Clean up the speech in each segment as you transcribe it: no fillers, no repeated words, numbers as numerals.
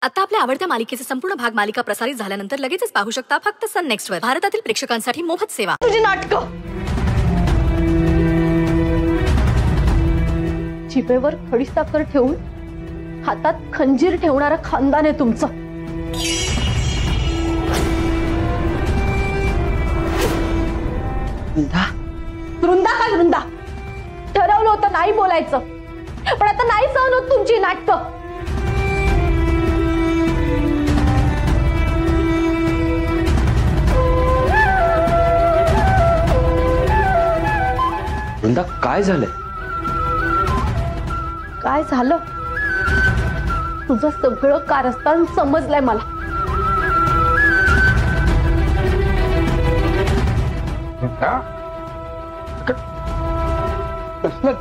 आता आपल्या आवडत्या मालिकेचे संपूर्ण भाग मालिका प्रसारित झाल्यानंतर लगेचच पाहू शकता फक्त सन नेक्स्ट वर. भारतातील प्रेक्षकांसाठी मोफत सेवा. तुझी नाटकं जिभेवर खडी साखर ठेवून हातात खंजीर ठेवणारा खानदान आहे तुमचं. वृंदा काय वृंदा? ठरवलं होतं नाही बोलायचं, पण आता नाही सहन होत तुमची नाटकं. वृंदा काय झालंय? काय झालं? तुझं सगळं कारस्थान समजलंय मला.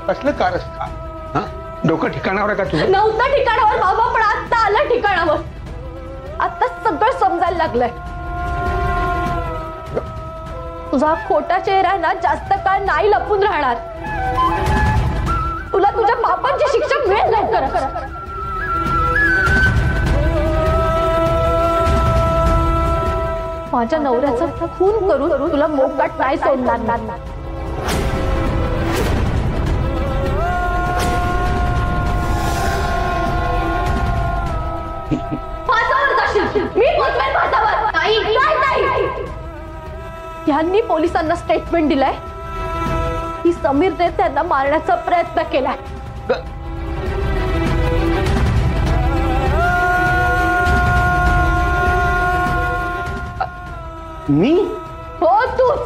कसलं कारस्थान? डोकं ठिकाणावर का तुझं? नव्हतं ठिकाणावर बाबा, पण आता आलं ठिकाणावर. आता सगळं समजायला लागलंय. तुझा खोटा चेहरा ना जास्त काळ नाही लपून राहणार. तुला तुझ्या पापांची शिक्षा मिळेल लवकर. माझ्या नवऱ्याचा खून करून तुला मोकाट नाही सोडणार. मी पोचवेल फासावर. यांनी पोलिसांना स्टेटमेंट दिलाय की समीरने त्यांना मारण्याचा प्रयत्न केलाय. मी? हो, तूच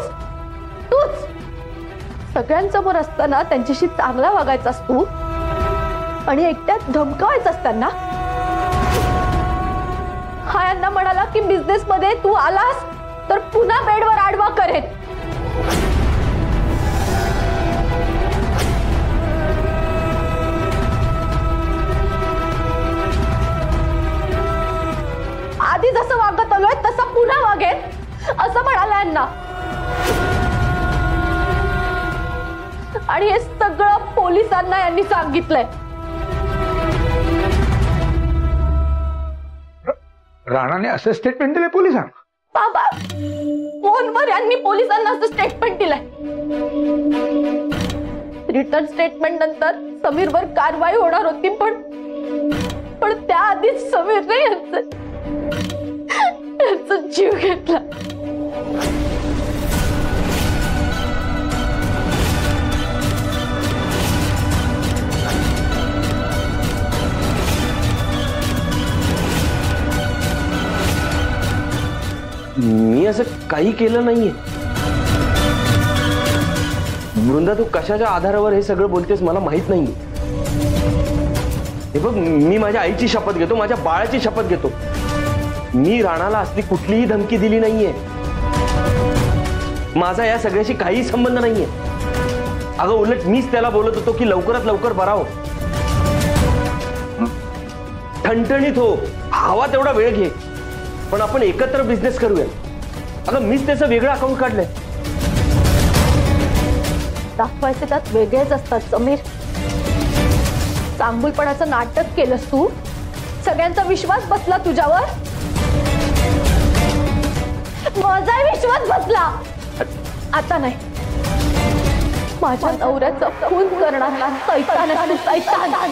सगळ्यांसमोर असताना त्यांच्याशी चांगला वागायचास तू, आणि एकट्यात धमकावायचं असताना हा यांना म्हणाला की बिझनेस मध्ये तू आलास तर पुन्हा बेडवर आडवा करेन. आधी जसं वागत आलोय तसं पुन्हा वागेन असं म्हणाला यांना. आणि हे सगळं पोलिसांना यांनी सांगितलंय. राणाने असं स्टेटमेंट दिलंय पोलिसांना? बाबा, फोनवर यांनी पोलिसांना असं स्टेटमेंट दिलंय. रिटर्न स्टेटमेंट नंतर समीरवर कारवाई होणार होती, पण त्याआधीच समीरने यांचा जीव घेतला. मी असं काही केलं नाहीये. वृंदा, तू कशाच्या आधारावर हे सगळं बोलतेस मला माहित नाहीये. हे बघ, मी माझ्या आईची शपथ घेतो, माझ्या बाळाची शपथ घेतो. मी राणाला असली कुठलीही धमकी दिली नाहीये. माझा या सगळ्याशी काही संबंध नाहीये. अगं, उलट मीच त्याला बोलत होतो की लवकरात लवकर बरा हो, ठणठणीत हो, हवा तेवढा वेळ घे, पण आपण एकत्र बिझनेस करूया. अगं, मीच त्याचं वेगळं अकाउंट काढलंय. दाखवायचे त्यात वेगळेच असतात समीर. चांगुलपणाचं नाटक केलंस तू. सगळ्यांचा विश्वास बसला तुझ्यावर. माझा विश्वास बसला. आता नाही. माझ्या नवऱ्याचा खून करणारा शैतान आहे, शैतान.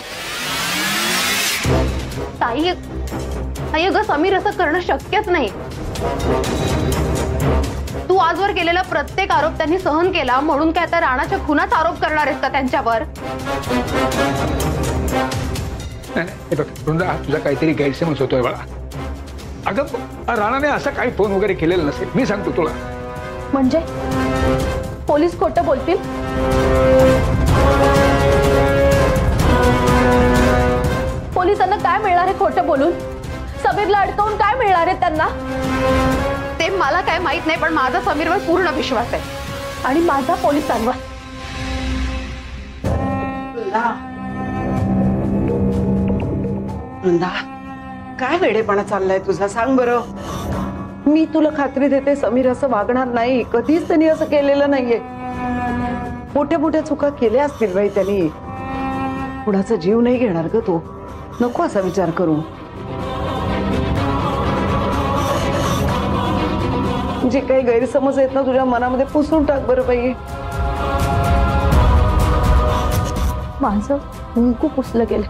ताई, अगं समीर, असं करणं शक्यच नाही. तू आजवर केलेला प्रत्येक आरोप त्यांनी सहन केला म्हणून काय आता राणाच्या खुनाचा आरोप करणार आहेस का त्यांच्यावर? वृंदा, तुझा काहीतरी गैरसमज होतोय बाळा. अगं, राणाने असं काही फोन वगैरे केलेलं नसेल. मी सांगतो तुला. म्हणजे पोलीस खोटं बोलतील? पोलिसांना काय मिळणार आहे खोटं बोलून? समीरला अडकवून काय मिळणार आहे त्यांना? ते मला काय माहित नाही, पण माझा समीरवर पूर्ण विश्वास आहे, आणि माझा पोलिसांवर. वृंदा, काय वेडेपणा चाललाय तुझा? सांग बरं. मी तुला खात्री देते, समीर असं वागणार नाही. कधीच त्यांनी असं केलेलं नाहीये. मोठ्या मोठ्या चुका केल्या असतील बाई त्यांनी. कुणाचा जीव नाही घेणार ग तो. नको असा विचार करू. जे काही गैरसमज आहेत ना तुझ्या मनामध्ये पुसून टाक बरं बाई. माझं कुंकू पुसलं गेलं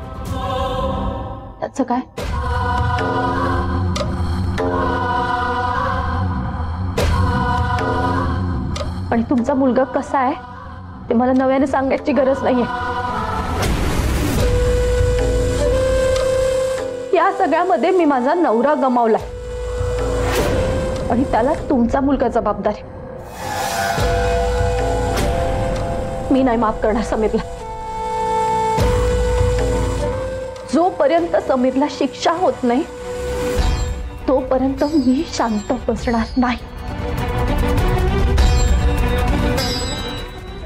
त्याचं काय? पण तुमचा मुलगा कसा आहे ते मला नव्याने सांगायची गरज नाहीये. या सगळ्यामध्ये मी माझा नवरा गमावला आणि त्याला तुमचा मुलगा जबाबदार आहे. मी नाही माफ करणार समीरला. जोपर्यंत समीरला शिक्षा होत नाही तोपर्यंत मी शांत बसणार नाही.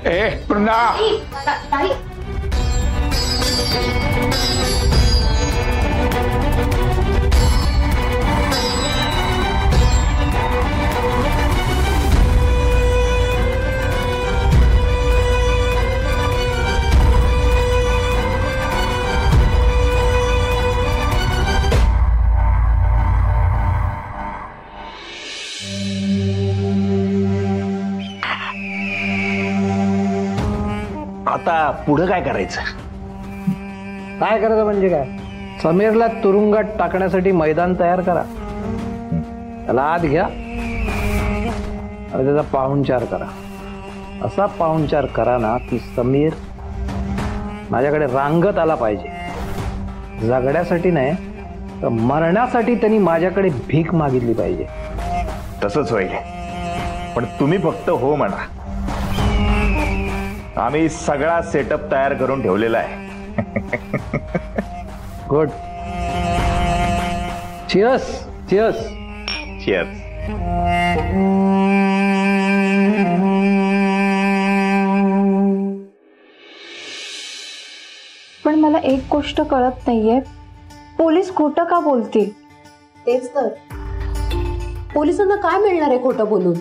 ए वृंदा, आता पुढे काय करायचं? काय करायचं म्हणजे काय? समीरला तुरुंगात टाकण्यासाठी मैदान तयार करा, त्याला आत घ्या आणि त्याचा पाहुणचार करा. असा पाहुणचार करा ना की समीर माझ्याकडे रांगत आला पाहिजे. जगण्यासाठी नाही तर मरण्यासाठी त्यांनी माझ्याकडे भीक मागितली पाहिजे. तसंच होईल, पण तुम्ही फक्त हो म्हणा. आम्ही सगळा सेटअप तयार करून ठेवलेला आहे. गुड. चिअर्स. चिअर्स. चिअर्स. पण मला एक गोष्ट कळत नाहीये, पोलीस खोटं का बोलतील? तेच तर, पोलिसांना काय मिळणार आहे खोटं बोलून?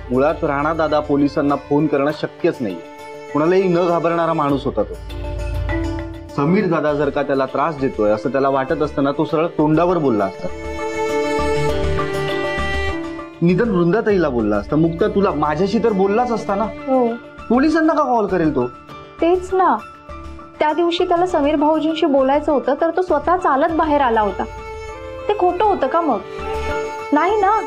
मुळात राणा दादा पोलिसांना फोन करणं शक्यच नाही. कुणालाही न घाबरणारा माणूस होता तो. समीर दादा जर का त्याला त्रास देतोय असं त्याला वाटत असताना तो सरळ तोंडावर बोलला असता. निदान वृंदाताईला बोलला असता. मुक्ता तुला माझ्याशी तर बोललाच असता ना. हो, पोलिसांना का कॉल करेल तो? तेच ना. त्या दिवशी त्याला समीर भाऊजींशी बोलायचं होतं तर तो स्वतः चालत बाहेर आला होता. ते खोटं होतं का मग? नाही ना.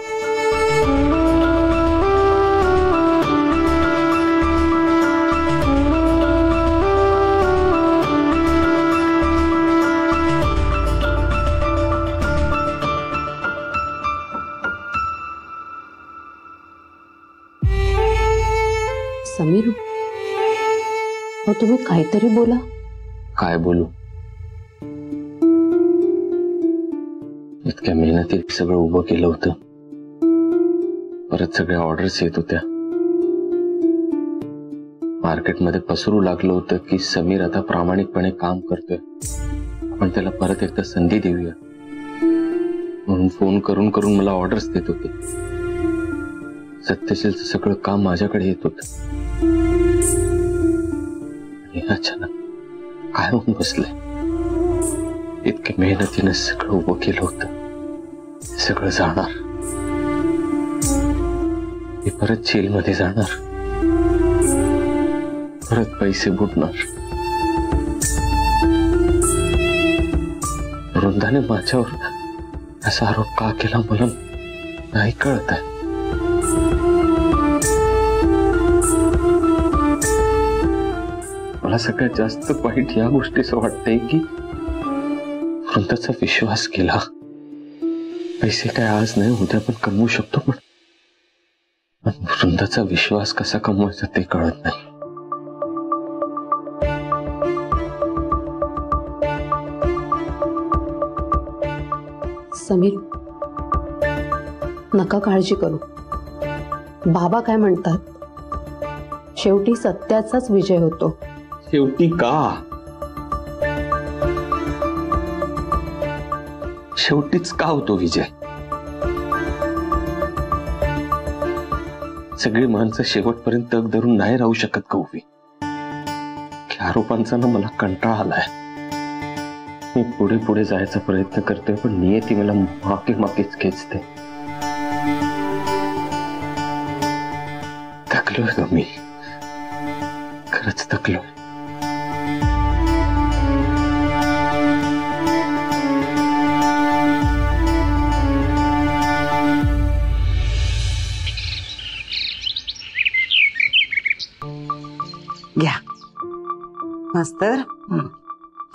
समीर, हो तुम्ही काहीतरी बोला. काय बोलू? इतक्या मेहनतीत सगळं उभं केलं होतं, परत सगळ्या ऑर्डर्स येत होत्या, मार्केटमध्ये पसरू लागलं होतं की समीर आता प्रामाणिकपणे काम करतोय, आपण त्याला परत एकदा संधी देऊया म्हणून फोन करून करून मला ऑर्डर्स देत होते. सत्यशीलचं सगळं काम माझ्याकडे येत होतं. अचानक काय होऊन बसलंय? इतके मेहनतीने सगळं उभं केलं होतं, सगळं जाणार. मी परत जेलमध्ये जाणार, परत पैसे बुडणार. वृंदाने माझ्यावर असा आरोप का केला मला नाही कळत आहे. मला सगळ्यात जास्त वाईट या गोष्टीचं वाटतंय की वृंदाचा विश्वास केला. पैसे काय आज नाही उद्या पण कमवू शकतो, पण वृंदाचा विश्वास कसा कमवायचा ते कळत नाही. समीर, नका काळजी करू. बाबा काय म्हणतात, शेवटी सत्याचाच विजय होतो. शेवटी का? शेवटीच का होतो विजय? सगळी माणसं शेवटपर्यंत तग धरून नाही राहू शकत का उभी? आरोपांचा ना मला कंटाळा आलाय. मी पुढे पुढे जायचा प्रयत्न करतोय पण नियती मला मागे मागेच खेचते. थकलोय ग मी, खरंच थकलोय. घ्या मास्तर,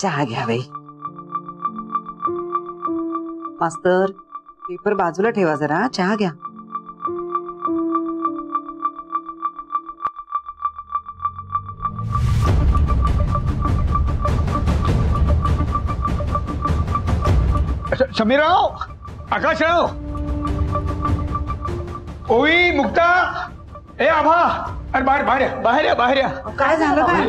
चहा घ्या बाई. मास्तर, पेपर बाजूला ठेवा जरा, चहा घ्या. समीरराव, आकाशराव, ओवी, मुक्ता, ए आभा, अरे बाहेर बाहेर या, बाहेर या, बाहेर या. काय झालं काय?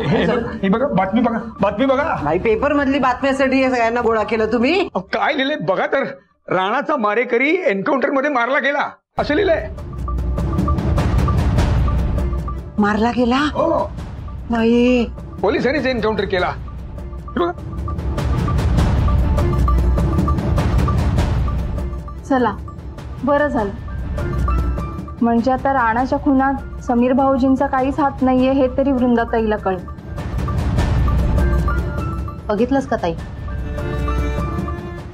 हे बघा, बातमी बघा, बातमी बघा. भाई, पेपर मधली बातम्यासाठी हे सगळ्यांना गोळा केलं तुम्ही? काय लिहिलंय बघा तर. राणाचा मारेकरी एन्काउंटर मध्ये मारला गेला असं लिहिलंय. मारला गेला? हो, नाही, पोलिसांनीच एन्काउंटर केला. हे बघा. चला, बरं झालं. म्हणजे आता राणाच्या खुनात समीर भाऊजींचा काहीच हात नाहीये हे तरी वृंदाताईला कळलं. बघितलंस का ताई?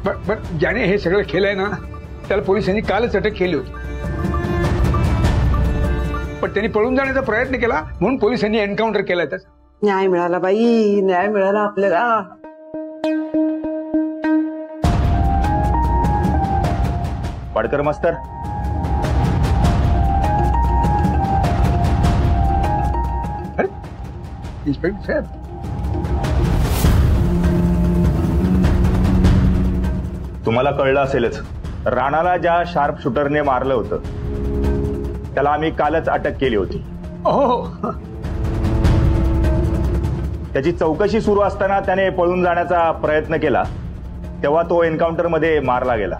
पण ज्याने हे सगळं केलंय ना, त्याला पोलिसांनी कालच अटक केली होती. पण त्यांनी पळून जाण्याचा प्रयत्न केला म्हणून पोलिसांनी एन्काउंटर केलाय त्याचा. न्याय मिळाला बाई, न्याय मिळाला आपल्याला. पाडकर मास्तर, इन्स्पेक्टर साहेब, तुम्हाला कळलं असेलच, राणाला ज्या शार्प शूटरने मारलं होतं त्याला आम्ही कालच अटक केली होती. हो, त्याची चौकशी सुरू असताना त्याने पळून जाण्याचा प्रयत्न केला, तेव्हा तो एन्काउंटर मध्ये मारला गेला.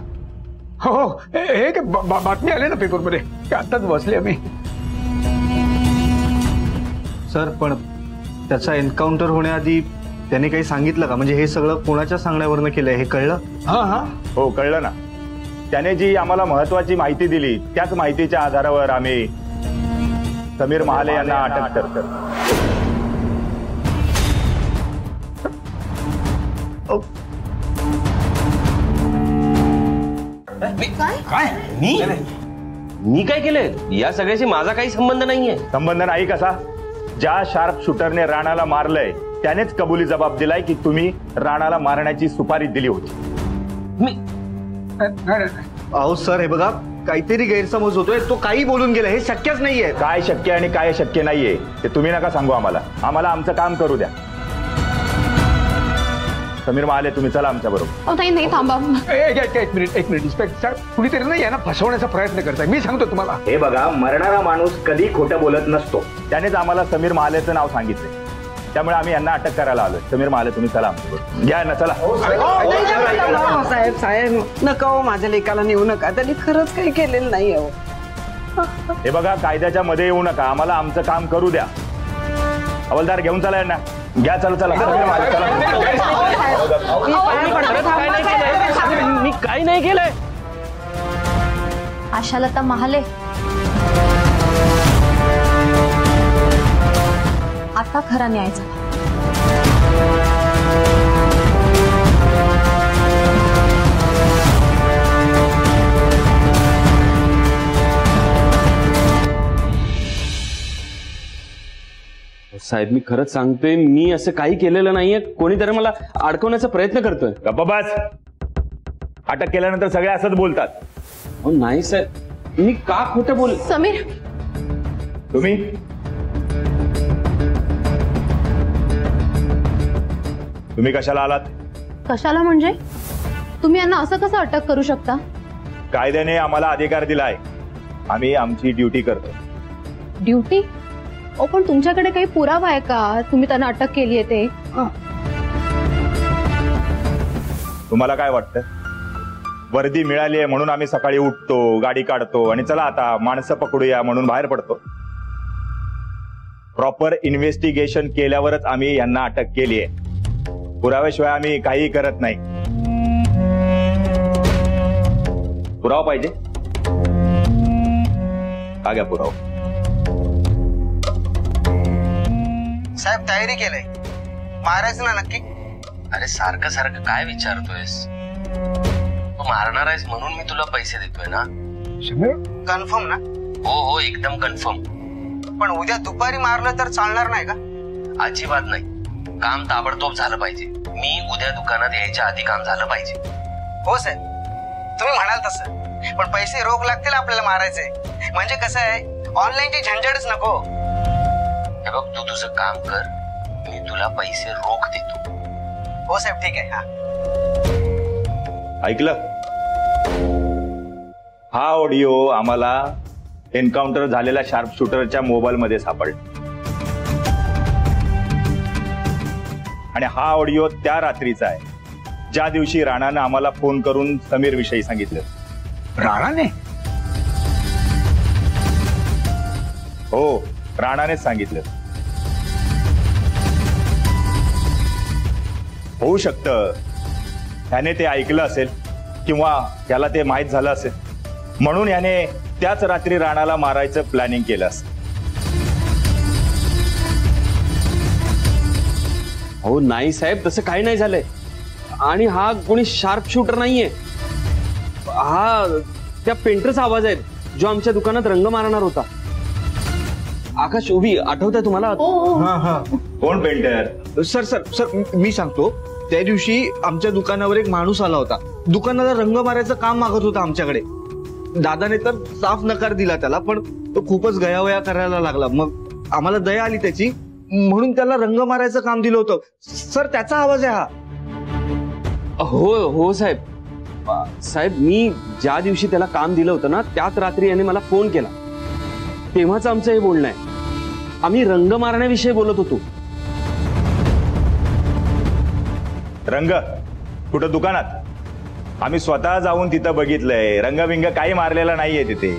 हो, हे बातमी आली ना पेपरमध्ये, आताच बसले आम्ही. सर, पण त्याचा एन्काउंटर होण्याआधी त्याने काही सांगितलं का? म्हणजे हे सगळं कोणाच्या सांगण्यावरनं केलंय हे कळलं? हा हा, हो, कळलं ना. त्याने जी आम्हाला महत्वाची माहिती दिली त्याच माहितीच्या आधारावर आम्ही समीर महाले यांना अटक करतो. काय? मी काय केलंय? या सगळ्याशी माझा काही संबंध नाहीये. संबंध नाही कसा? ज्या शार्प शूटरने राणाला मारलंय त्यानेच कबुली जबाब दिलाय की तुम्ही राणाला मारण्याची सुपारी दिली होती. मी अहो सर, हे बघा, काहीतरी गैरसमज होतोय. तो काही बोलून गेला, हे शक्यच नाहीये. काय शक्य आणि काय शक्य नाहीये ते तुम्ही नका सांगू आम्हाला. आम्हाला आमचं काम करू द्या. समीर महाले, तुम्ही चला आमच्या बरोबर. नाही, थांबा. एक मिनिट इन्स्पेक्टर साहेब, कुणीतरी ना यांना फसवण्याचा प्रयत्न करताय. मी सांगतो तुम्हाला. हे बघा, मरणारा माणूस कधी खोटं बोलत नसतो. त्यानेच आम्हाला समीर महालेचं नाव सांगितलंय, त्यामुळे आम्ही यांना अटक करायला आलोय. समीर महाले, तुम्ही चला आमच्याबरोबर. घ्या ना, चला. साहेब साहेब, नका हो, माझ्या लेकाला नेऊ नका. त्यांनी खरंच काही केलेलं नाही. हो, हे बघा, कायद्याच्या मध्ये येऊ नका. आम्हाला आमचं काम करू द्या. हवालदार, घेऊन चला यांना. घ्या, चला चला. समीर महाले, चला. मी काही नाही केलंय. आशालता महाले, आता खरा न्याय झाला. साहेब, मी खरंच सांगतोय, मी असं काही केलेलं नाहीये. कोणीतरी मला अडकवण्याचा प्रयत्न करतोय. गप्पा बस. अटक केल्यानंतर सगळे असंच बोलतात. नाही साहेब, मी का खोटं बोल. समीर, तुम्ही कशाला आलात? कशाला म्हणजे? तुम्ही यांना असं कसं अटक करू शकता? कायद्याने आम्हाला अधिकार दिलाय. आम्ही आमची ड्युटी करतो. ड्युटी? पण तुमच्याकडे काही पुरावा आहे का तुम्ही त्यांना अटक केली आहे ते? तुम्हाला काय वाटतं? वर्दी मिळाली आहे म्हणून आम्ही सकाळी उठतो, गाडी काढतो आणि चला आता माणसं पकडूया म्हणून बाहेर पडतो? प्रॉपर इन्व्हेस्टिगेशन केल्यावरच आम्ही यांना अटक केली आहे. पुराव्याशिवाय आम्ही काही करत नाही. पुरावा पाहिजे का? घ्या पुरावा. साहेब तयारी केलंय, मारायचं ना नक्की? अरे सारखं सारखं काय विचारतोयस? तू मारणार आहेस म्हणून मी तुला पैसे देतोय ना. कन्फर्म ना? हो एकदम कन्फर्म. पण उद्या दुपारी मारलं तर चालणार नाही का? अजिबात नाही. काम ताबडतोब झालं पाहिजे. मी उद्या दुकानात यायच्या आधी काम झालं पाहिजे. हो साहेब, तुम्ही म्हणाल तसं. पण पैसे रोख लागतील आपल्याला मारायचे. म्हणजे कसं आहे, ऑनलाईनची झंझटच नको. हे बघ, तू तुझं काम कर, मी तुला पैसे रोख देतो. हो साहेब, ठीक आहे. ऐकलं? हा ऑडिओ आम्हाला एन्काउंटर झालेल्या शार्प शूटरच्या मोबाईल मध्ये सापडला आणि हा ऑडिओ त्या रात्रीचा आहे ज्या दिवशी राणानं आम्हाला फोन करून समीर विषयी सांगितलं. राणाने? हो, राणानेच सांगितलं. होऊ शकतं त्याने ते ऐकलं असेल किंवा त्याला ते माहीत झालं असेल म्हणून याने त्याच रात्री राणाला मारायचं प्लॅनिंग केलं असेल. हो नाही साहेब, तसं काही नाही झालंय. आणि हा कोणी शार्प शूटर नाहीये. हा त्या पेंटरचा आवाज आहे जो आमच्या दुकानात रंग मारणार होता. आकाश, उभी आठवतंय तुम्हाला? कोण पेंटर? सर सर सर मी सांगतो. त्या दिवशी आमच्या दुकानावर एक माणूस आला होता. दुकानाला रंग मारायचं काम मागत होता आमच्याकडे. दादाने तर साफ नकार दिला त्याला, पण तो खूपच गयावया करायला लागला. मग आम्हाला दया आली त्याची, म्हणून त्याला रंग मारायचं काम दिलं होतं. सर त्याचा आवाज आहे हा. हो साहेब. साहेब, मी ज्या दिवशी त्याला काम दिलं होतं ना त्याच रात्री याने मला फोन केला. तेव्हाच आमचं हे बोलणं आहे. आम्ही रंग मारण्याविषयी बोलत होतो. रंग कुठं? दुकानात? आम्ही स्वतः जाऊन तिथं बघितलंय. रंगबिंग काही मारलेला नाहीये तिथे.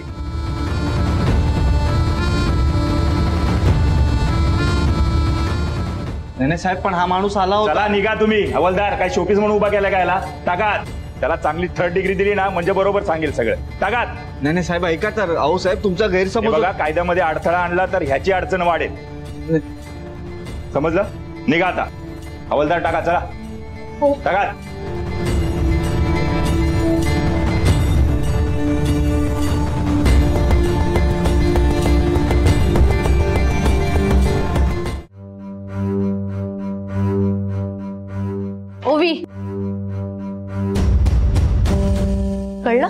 नाही साहेब, पण हा माणूस आला होता. चला निघा तुम्ही. हवालदार, काय शोपीस म्हणून उभा केला काय? टाकात. त्याला चांगली 3rd डिग्री दिली ना म्हणजे बरोबर सांगेल सगळं. टाकात. नाही साहेब, ऐका तर. अहो साहेब, तुमचा गैरसमज. बघा, कायद्यामध्ये अडथळा आणला तर ह्याची अडचण वाढेल. समजलं? निघा आता. हवालदार टाका. चला टाकात. ओवी, कळलं?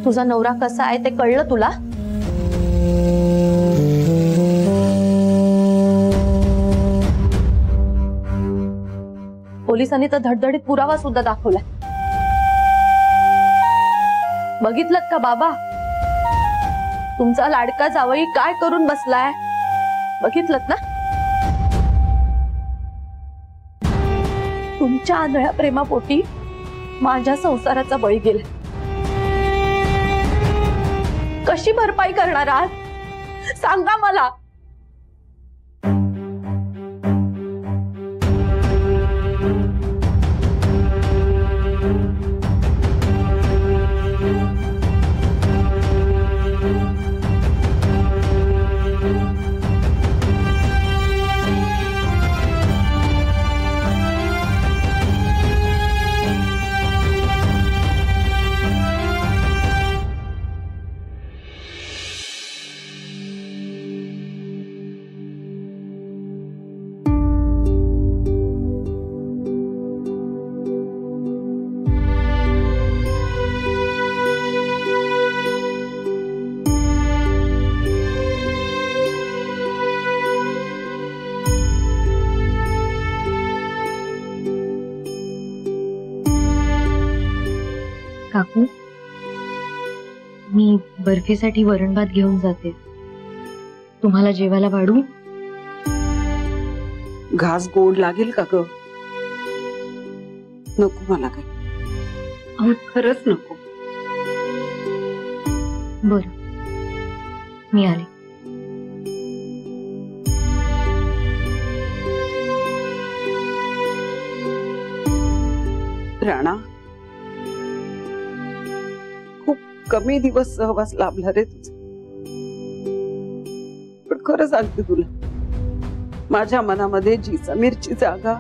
तुझा नवरा कसा आहे ते कळलं तुला? पोलिसांनी तर धडधडीत पुरावा सुद्धा दाखवलाय. बघितलं का बाबा? तुमचा लाडका जावई काय करून बसलाय? बघितलं ना? तुमच्या आंधळ्या प्रेमापोटी माझ्या संसाराचा बळी गेला. कशी भरपाई करणार आहात सांगा मला. काकू, मी बर्फीसाठी वरण भात घेऊन जाते. तुम्हाला जेवायला वाढू? घास गोड लागेल का ग? नको मला काय. अहो खरंच नको. बरं, मी आले. राणा, खूप कमी दिवस सहवास लाभला रे तुझा. पण खरं सांगते तुला, माझ्या मनामध्ये जी समीरची जागा,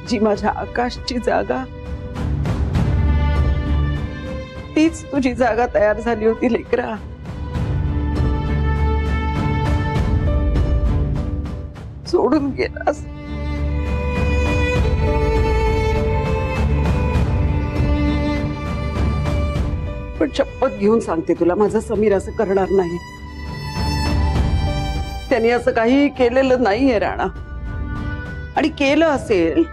जी माझ्या आकाशची जागा, तीच तुझी जागा तयार झाली होती लेकरा. सोडून गेलास. पण शपथ घेऊन सांगते तुला, माझा समीर असं करणार नाही. त्यांनी असं काही केलेलं नाहीये राणा. आणि केलं असेल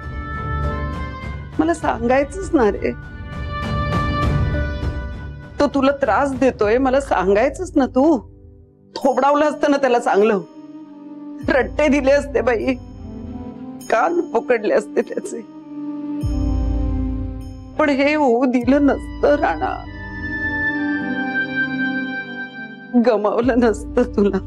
मला सांगायचंच ना रे. तो तुला त्रास देतोय मला सांगायचंच ना. तू थोबडावलं असतं ना त्याला चांगलं, रट्टे दिले असते बाई, कान पकडले असते त्याचे. पण हे होऊ दिलं नसतं राणा. गमावलं नसतं तुला.